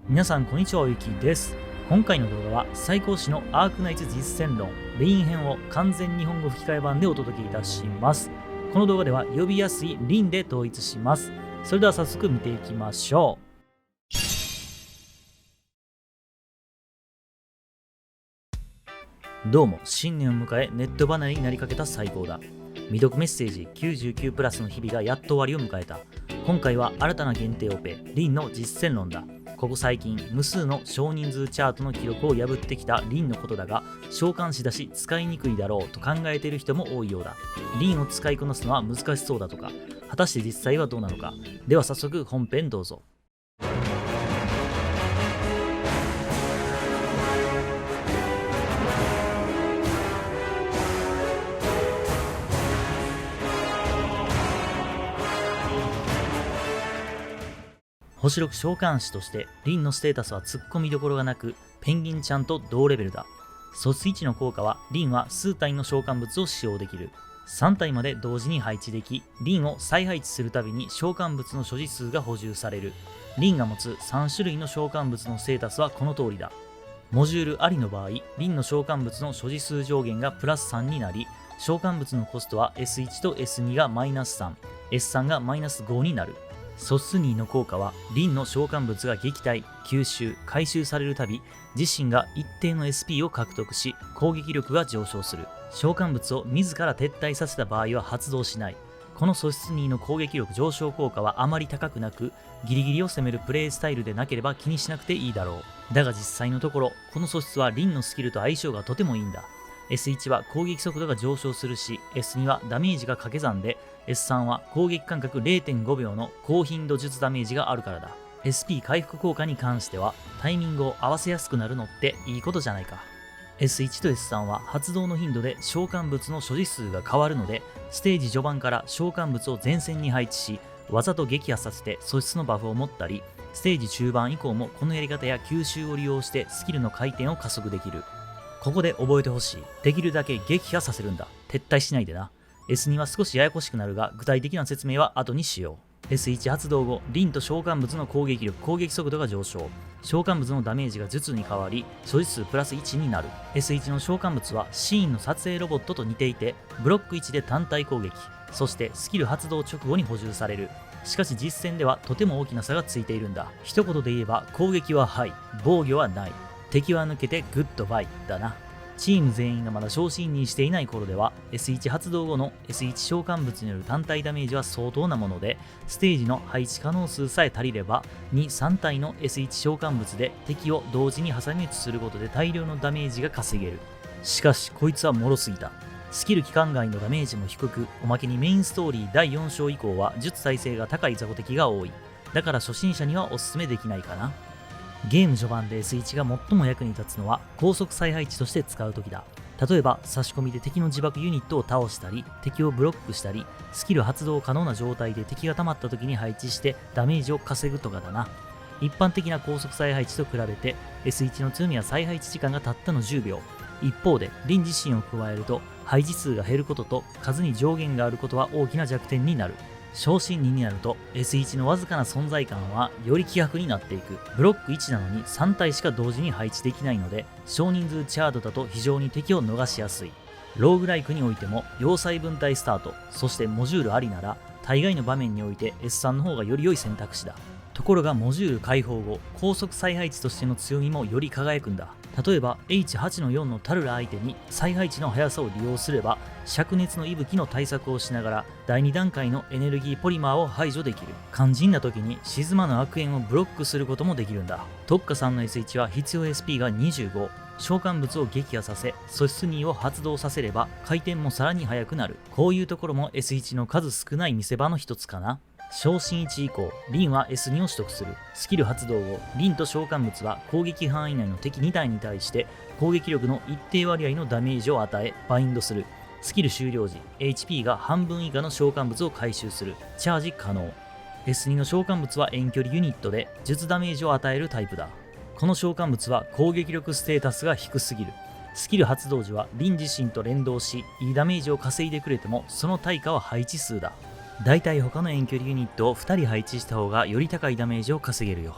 皆さんこんにちは、ゆきです。今回の動画は最高種のアークナイツ実践論レイン編を完全日本語吹き替え版でお届けいたします。この動画では呼びやすいリンで統一します。それでは早速見ていきましょう。どうも、新年を迎えネット離れになりかけた最高だ。未読メッセージ99プラスの日々がやっと終わりを迎えた。今回は新たな限定オペリンの実践論だ。ここ最近無数の少人数チャートの記録を破ってきたリンのことだが、召喚師だし使いにくいだろうと考えている人も多いようだ。リンを使いこなすのは難しそうだとか、果たして実際はどうなのか。では早速本編どうぞ。星6召喚師としてリンのステータスは突っ込みどころがなく、ペンギンちゃんと同レベルだ。卒1の効果はリンは数体の召喚物を使用できる。3体まで同時に配置でき、リンを再配置するたびに召喚物の所持数が補充される。リンが持つ3種類の召喚物のステータスはこの通りだ。モジュールありの場合、リンの召喚物の所持数上限がプラス3になり、召喚物のコストは S1 と S2 がマイナス3、S3 がマイナス5になる。ソス2の効果は、リンの召喚物が撃退、吸収、回収されるたび、自身が一定の SP を獲得し、攻撃力が上昇する。召喚物を自ら撤退させた場合は発動しない。この素質2の攻撃力上昇効果はあまり高くなく、ギリギリを攻めるプレイスタイルでなければ気にしなくていいだろう。だが実際のところ、この素質はリンのスキルと相性がとてもいいんだ。S1 は攻撃速度が上昇するし、S2 はダメージが掛け算で、S3 は攻撃間隔 0.5 秒の高頻度術ダメージがあるからだ。SP 回復効果に関しては、タイミングを合わせやすくなるのっていいことじゃないか。S1 と S3 は発動の頻度で召喚物の所持数が変わるので、ステージ序盤から召喚物を前線に配置し、わざと撃破させて素質のバフを持ったり、ステージ中盤以降もこのやり方や吸収を利用してスキルの回転を加速できる。ここで覚えてほしい。できるだけ撃破させるんだ。撤退しないでな。S2 は少しややこしくなるが、具体的な説明は後にしよう。S1 発動後、リンと召喚物の攻撃力、攻撃速度が上昇。召喚物のダメージが術に変わり、所持数プラス1になる。S1 の召喚物はシーンの撮影ロボットと似ていて、ブロック1で単体攻撃、そしてスキル発動直後に補充される。しかし実戦ではとても大きな差がついているんだ。一言で言えば、攻撃はハイ、防御はない。敵は抜けてグッドバイだな。チーム全員がまだ昇進にしていない頃では S1 発動後の S1 召喚物による単体ダメージは相当なもので、ステージの配置可能数さえ足りれば2、3体の S1 召喚物で敵を同時に挟み撃ちすることで大量のダメージが稼げる。しかしこいつは脆すぎた。スキル期間外のダメージも低く、おまけにメインストーリー第4章以降は術耐性が高い雑魚敵が多い。だから初心者にはおすすめできないかな。ゲーム序盤で S1 が最も役に立つのは高速再配置として使うときだ。例えば差し込みで敵の自爆ユニットを倒したり、敵をブロックしたり、スキル発動可能な状態で敵が溜まった時に配置してダメージを稼ぐとかだな。一般的な高速再配置と比べて S1 の強みは再配置時間がたったの10秒。一方でリン自身を加えると配置数が減ることと数に上限があることは大きな弱点になる。昇進2になると S1 のわずかな存在感はより希薄になっていく。ブロック1なのに3体しか同時に配置できないので、少人数チャートだと非常に敵を逃しやすい。ローグライクにおいても要塞分隊スタート、そしてモジュールありなら大概の場面において S3 の方がより良い選択肢だ。ところがモジュール解放後、高速再配置としての強みもより輝くんだ。例えば H8 の4のタルラ相手に再配置の速さを利用すれば、灼熱の息吹の対策をしながら第2段階のエネルギーポリマーを排除できる。肝心な時に沈まぬ悪縁をブロックすることもできるんだ。特化3の S1 は必要 SP が25。召喚物を撃破させ、素質2を発動させれば回転もさらに速くなる。こういうところも S1 の数少ない見せ場の一つかな。昇進1以降、リンは S2 を取得する。スキル発動後、リンと召喚物は攻撃範囲内の敵2体に対して攻撃力の一定割合のダメージを与え、バインドする。スキル終了時、HP が半分以下の召喚物を回収する。チャージ可能。S2 の召喚物は遠距離ユニットで術ダメージを与えるタイプだ。この召喚物は攻撃力ステータスが低すぎる。スキル発動時はリン自身と連動し、いいダメージを稼いでくれてもその対価は配置数だ。だいたい他の遠距離ユニットを2人配置した方がより高いダメージを稼げるよ。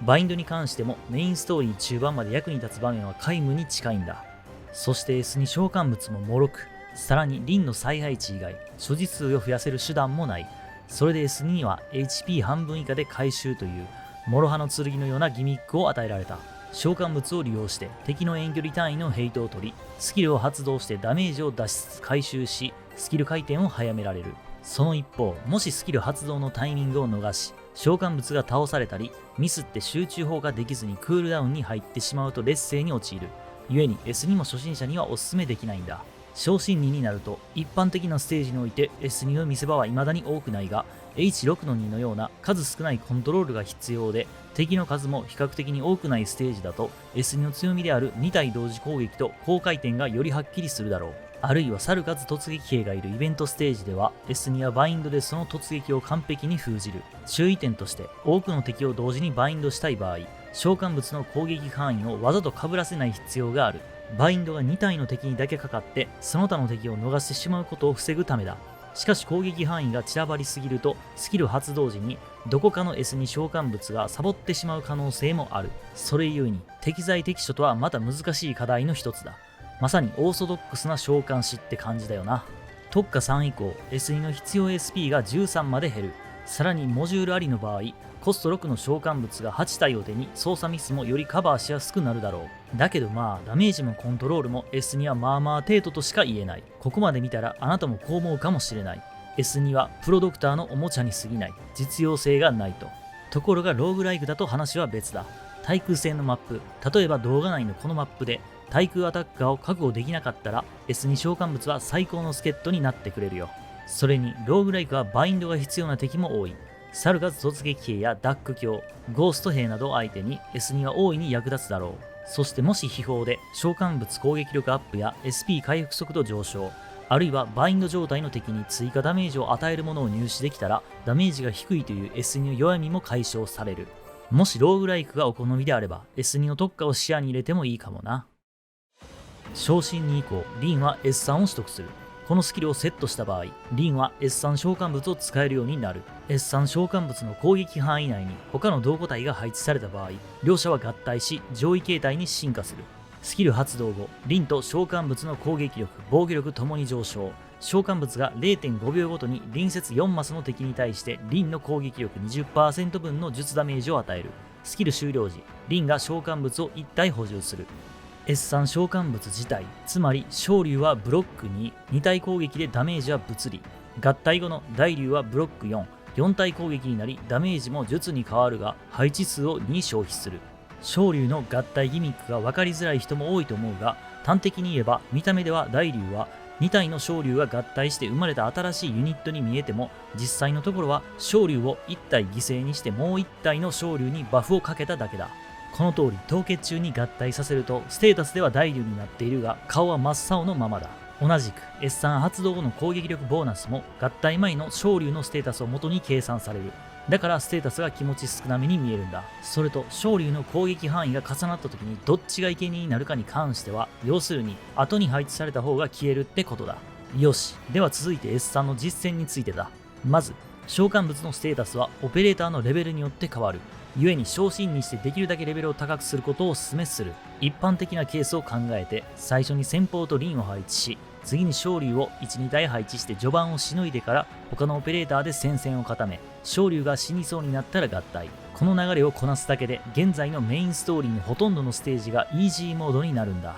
バインドに関してもメインストーリー中盤まで役に立つ場面は皆無に近いんだ。そして S に召喚物も脆く、さらにリンの再配置以外、所持数を増やせる手段もない。それで S2 には HP 半分以下で回収という諸刃の剣のようなギミックを与えられた。召喚物を利用して敵の遠距離単位のヘイトを取り、スキルを発動してダメージを出しつつ回収し、スキル回転を早められる。その一方、もしスキル発動のタイミングを逃し、召喚物が倒されたり、ミスって集中砲ができずにクールダウンに入ってしまうと劣勢に陥る。故に S2 も初心者にはおすすめできないんだ。昇進2になると一般的なステージにおいて S2 の見せ場は未だに多くないが、 H6 の2のような数少ないコントロールが必要で、敵の数も比較的に多くないステージだと S2 の強みである2体同時攻撃と高回転がよりはっきりするだろう。あるいは猿数突撃兵がいるイベントステージでは S2 はバインドでその突撃を完璧に封じる。注意点として、多くの敵を同時にバインドしたい場合、召喚物の攻撃範囲をわざと被らせない必要がある。バインドが2体の敵にだけかかってその他の敵を逃してしまうことを防ぐためだ。しかし攻撃範囲が散らばりすぎるとスキル発動時にどこかの S2 召喚物がサボってしまう可能性もある。それゆえに適材適所とはまた難しい課題の一つだ。まさにオーソドックスな召喚師って感じだよな。特化3以降 S2 の必要 SP が13まで減る。さらにモジュールありの場合、コスト6の召喚物が8体を手に操作ミスもよりカバーしやすくなるだろう。だけどダメージもコントロールも S にはまあまあ程度としか言えない。ここまで見たらあなたもこう思うかもしれない。S にはプロドクターのおもちゃに過ぎない。実用性がないと。ところがローグライクだと話は別だ。対空戦のマップ、例えば動画内のこのマップで対空アタッカーを確保できなかったら S に召喚物は最高の助っ人になってくれるよ。それにローグライクはバインドが必要な敵も多い。猿数突撃兵やダック卿、ゴースト兵など相手に S には大いに役立つだろう。そしてもし秘宝で召喚物攻撃力アップや SP 回復速度上昇、あるいはバインド状態の敵に追加ダメージを与えるものを入手できたら、ダメージが低いという S2 の弱みも解消される。もしローグライクがお好みであれば S2 の特化を視野に入れてもいいかもな。昇進2以降、リンは S3 を取得する。このスキルをセットした場合、リンは S3 召喚物を使えるようになる。S3 召喚物の攻撃範囲内に他の同個体が配置された場合、両者は合体し上位形態に進化する。スキル発動後、リンと召喚物の攻撃力、防御力ともに上昇。召喚物が 0.5 秒ごとに隣接4マスの敵に対してリンの攻撃力 20% 分の術ダメージを与える。スキル終了時、リンが召喚物を1体補充する。S3 召喚物自体、つまり昇竜はブロック2、2体攻撃でダメージは物理。合体後の大竜はブロック4、4体攻撃になりダメージも術に変わるが配置数を2消費する。昇竜の合体ギミックが分かりづらい人も多いと思うが、端的に言えば見た目では大竜は2体の昇竜が合体して生まれた新しいユニットに見えても、実際のところは昇竜を1体犠牲にしてもう1体の昇竜にバフをかけただけだ。この通り凍結中に合体させるとステータスでは大竜になっているが顔は真っ青のままだ。同じく S3 発動後の攻撃力ボーナスも合体前の昇竜のステータスを元に計算される。だからステータスが気持ち少なめに見えるんだ。それと昇竜の攻撃範囲が重なった時にどっちが生贄になるかに関しては、要するに後に配置された方が消えるってことだ。よし、では続いて S3 の実践についてだ。まず召喚物のステータスはオペレーターのレベルによって変わる。故に昇進にしてできるだけレベルを高くすることをお勧めする。一般的なケースを考えて、最初に先鋒とリンを配置し、次に昇竜を 1,2 体配置して序盤をしのいでから他のオペレーターで戦線を固め、昇竜が死にそうになったら合体。この流れをこなすだけで現在のメインストーリーのほとんどのステージがイージーモードになるんだ。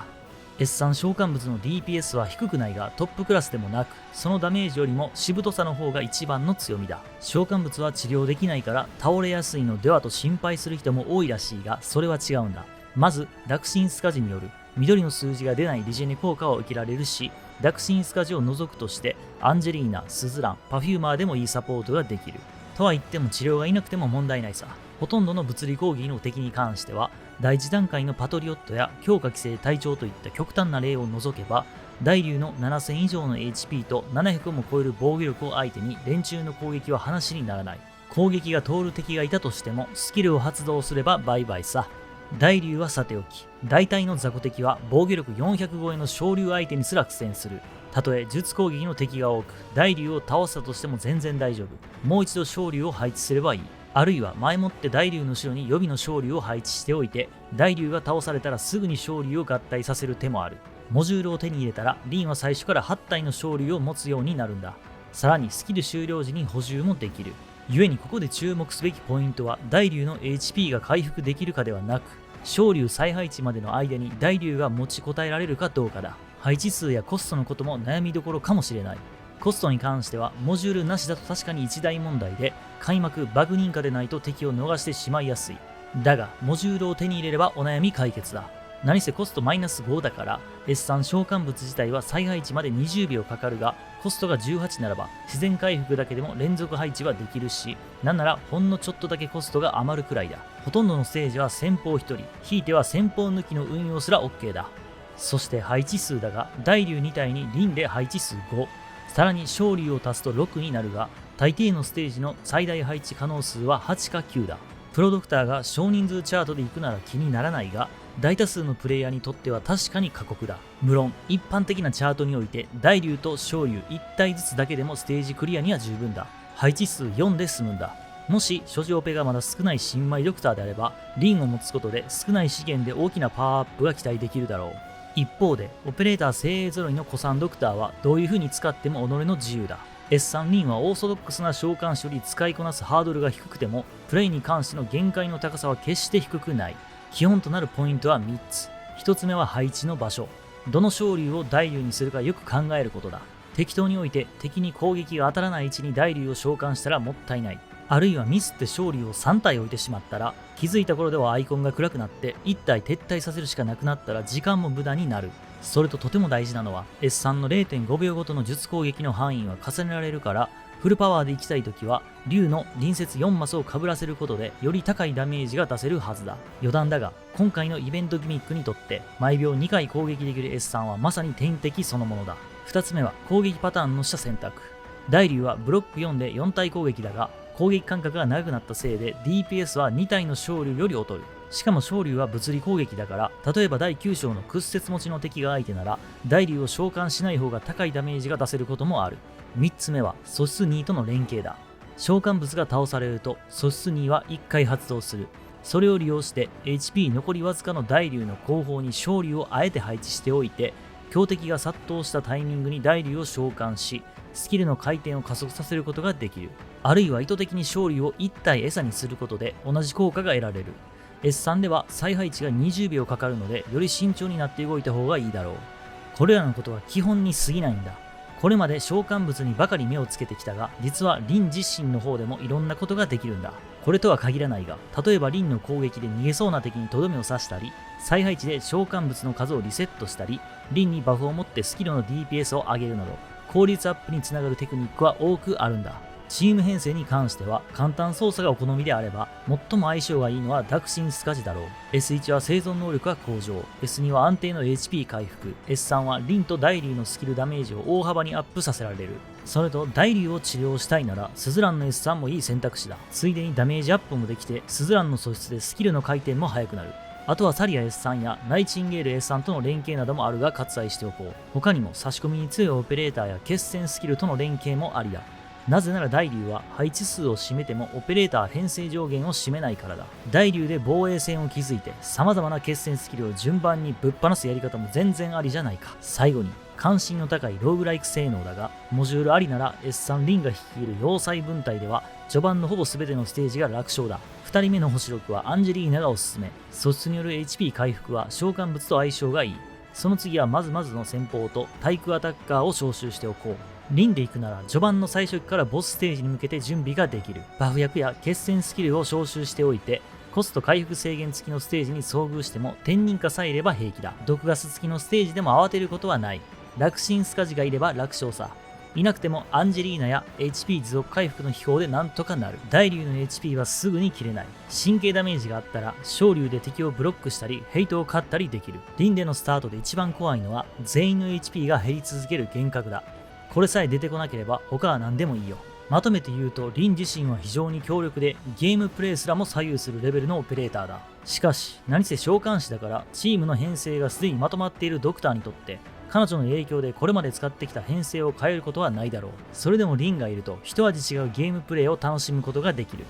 S3 召喚物の DPS は低くないがトップクラスでもなく、そのダメージよりもしぶとさの方が一番の強みだ。召喚物は治療できないから倒れやすいのではと心配する人も多いらしいが、それは違うんだ。まず濁心スカジによる緑の数字が出ないリジェネ効果を受けられるし、濁心スカジを除くとしてアンジェリーナ、スズラン、パフューマーでもいいサポートができる。とは言っても治療がいなくても問題ないさ。ほとんどの物理攻撃の敵に関しては第一段階のパトリオットや強化規制隊長といった極端な例を除けば、大竜の7000以上の HP と700も超える防御力を相手に連中の攻撃は話にならない。攻撃が通る敵がいたとしてもスキルを発動すればバイバイさ。大竜はさておき、大体の雑魚敵は防御力400超えの昇竜相手にすら苦戦する。たとえ術攻撃の敵が多く大竜を倒したとしても全然大丈夫。もう一度昇竜を配置すればいい。あるいは前もって大竜の後ろに予備の昇竜を配置しておいて、大竜が倒されたらすぐに昇竜を合体させる手もある。モジュールを手に入れたらリンは最初から8体の昇竜を持つようになるんだ。さらにスキル終了時に補充もできる。故にここで注目すべきポイントは大竜の HP が回復できるかではなく、昇竜再配置までの間に大竜が持ちこたえられるかどうかだ。配置数やコストのことも悩みどころかもしれない。コストに関してはモジュールなしだと確かに一大問題で、開幕バグ認可でないと敵を逃してしまいやすい。だがモジュールを手に入れればお悩み解決だ。何せコストマイナス5だから S3 召喚物自体は再配置まで20秒かかるが、コストが18ならば自然回復だけでも連続配置はできるし、なんならほんのちょっとだけコストが余るくらいだ。ほとんどのステージは先方1人、ひいては先方抜きの運用すら OK だ。そして配置数だが、大竜2体に輪で配置数5、さらに昇竜を足すと6になるが、大抵のステージの最大配置可能数は8か9だ。プロドクターが少人数チャートで行くなら気にならないが、大多数のプレイヤーにとっては確かに過酷だ。無論一般的なチャートにおいて大竜と昇竜1体ずつだけでもステージクリアには十分だ。配置数4で済むんだ。もし所持オペがまだ少ない新米ドクターであれば、リンを持つことで少ない資源で大きなパワーアップが期待できるだろう。一方でオペレーター精鋭揃いの古参ドクターはどういう風に使っても己の自由だ。S3 リンはオーソドックスな召喚師より使いこなすハードルが低くても、プレイに関しての限界の高さは決して低くない。基本となるポイントは3つ。1つ目は配置の場所。どの昇竜を大竜にするかよく考えることだ。適当において敵に攻撃が当たらない位置に大竜を召喚したらもったいない。あるいはミスって昇竜を3体置いてしまったら、気づいた頃ではアイコンが暗くなって1体撤退させるしかなくなったら時間も無駄になる。それととても大事なのは S3 の 0.5 秒ごとの術攻撃の範囲は重ねられるから、フルパワーで行きたいときは竜の隣接4マスを被らせることでより高いダメージが出せるはずだ。余談だが、今回のイベントギミックにとって毎秒2回攻撃できる S3 はまさに天敵そのものだ。2つ目は攻撃パターンのした選択。大竜はブロック4で4体攻撃だが、攻撃間隔が長くなったせいで DPS は2体の昇竜より劣る。しかも昇竜は物理攻撃だから、例えば第9章の屈折持ちの敵が相手なら大竜を召喚しない方が高いダメージが出せることもある。3つ目は素質2との連携だ。召喚物が倒されると素質2は1回発動する。それを利用して HP 残りわずかの大竜の後方に昇竜をあえて配置しておいて、強敵が殺到したタイミングに大竜を召喚し、スキルの回転を加速させることができる。あるいは意図的に昇竜を1体餌にすることで同じ効果が得られる。S3 では再配置が20秒かかるので、より慎重になって動いた方がいいだろう。これらのことは基本に過ぎないんだ。これまで召喚物にばかり目をつけてきたが、実はリン自身の方でもいろんなことができるんだ。これとは限らないが、例えばリンの攻撃で逃げそうな敵にとどめを刺したり、再配置で召喚物の数をリセットしたり、リンにバフを持ってスキルの DPS を上げるなど、効率アップにつながるテクニックは多くあるんだ。チーム編成に関しては簡単操作がお好みであれば、最も相性がいいのはダクシンスカジだろう。S1 は生存能力が向上、S2 は安定の HP 回復、S3 はリンと大竜のスキルダメージを大幅にアップさせられる。それと大竜を治療したいならスズランの S3 もいい選択肢だ。ついでにダメージアップもできて、スズランの素質でスキルの回転も速くなる。あとはサリア S3 やナイチンゲール S3 との連携などもあるが割愛しておこう。他にも差し込みに強いオペレーターや決戦スキルとの連携もありだ。なぜなら大竜は配置数を占めてもオペレーター編成上限を占めないからだ。大竜で防衛線を築いて様々な決戦スキルを順番にぶっ放すやり方も全然ありじゃないか。最後に関心の高いローグライク性能だが、モジュールありなら S3 リンが率いる要塞分隊では序盤のほぼ全てのステージが楽勝だ。2人目の星6はアンジェリーナがおすすめ。素質による HP 回復は召喚物と相性がいい。その次はまずの戦法と対空アタッカーを招集しておこう。リンで行くなら序盤の最初期からボスステージに向けて準備ができる。バフ役や決戦スキルを招集しておいて、コスト回復制限付きのステージに遭遇しても天人化さえいれば平気だ。毒ガス付きのステージでも慌てることはない。楽神スカジがいれば楽勝さ。いなくてもアンジェリーナや HP 持続回復の秘宝でなんとかなる。大竜の HP はすぐに切れない。神経ダメージがあったら昇竜で敵をブロックしたりヘイトを勝ったりできる。リンでのスタートで一番怖いのは全員の HP が減り続ける幻覚だ。これさえ出てこなければ他は何でもいいよ。まとめて言うとリン自身は非常に強力でゲームプレイすらも左右するレベルのオペレーターだ。しかし何せ召喚師だからチームの編成がすでにまとまっているドクターにとって彼女の影響でこれまで使ってきた編成を変えることはないだろう。それでもリンがいると一味違うゲームプレイを楽しむことができる。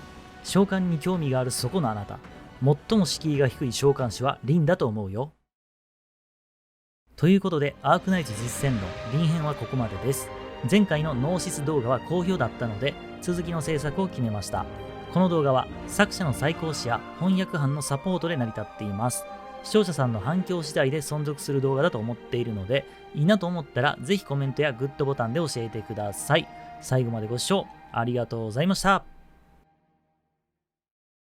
召喚に興味があるそこのあなた、最も敷居が低い召喚士はリンだと思うよ。ということで、アークナイツ実践論リン編はここまでです。前回のノーシス動画は好評だったので、続きの制作を決めました。この動画は作者の再考師や翻訳班のサポートで成り立っています。視聴者さんの反響次第で存続する動画だと思っているので、いいなと思ったらぜひコメントやグッドボタンで教えてください。最後までご視聴ありがとうございました。